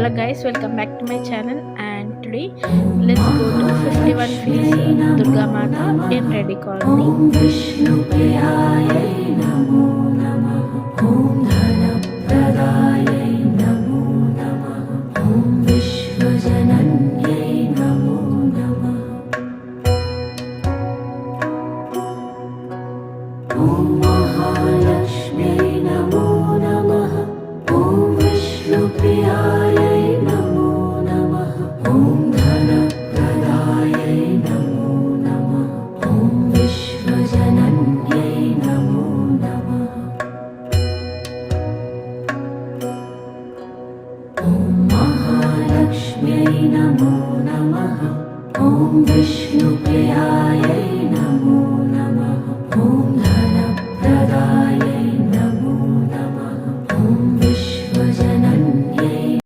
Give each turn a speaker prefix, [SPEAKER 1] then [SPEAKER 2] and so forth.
[SPEAKER 1] Hello guys, welcome back to my channel, and today let's go to 51 feet Durga Mata in Reddy Colony.
[SPEAKER 2] Om Vishnu Priyaye Namo Namah. Om Dhana Pradaye Namo Namah. Om Vishwajananye Namo Namah. Om Mahalakshmi Namo Namah. Om Vishnu Priyaye Namo Namah. Om Dhana Pradaye Namo Namah. Om Vishwajananye Namo Namah. Om Mahalakshmi Namo Namah. Om Vishnu Priyaye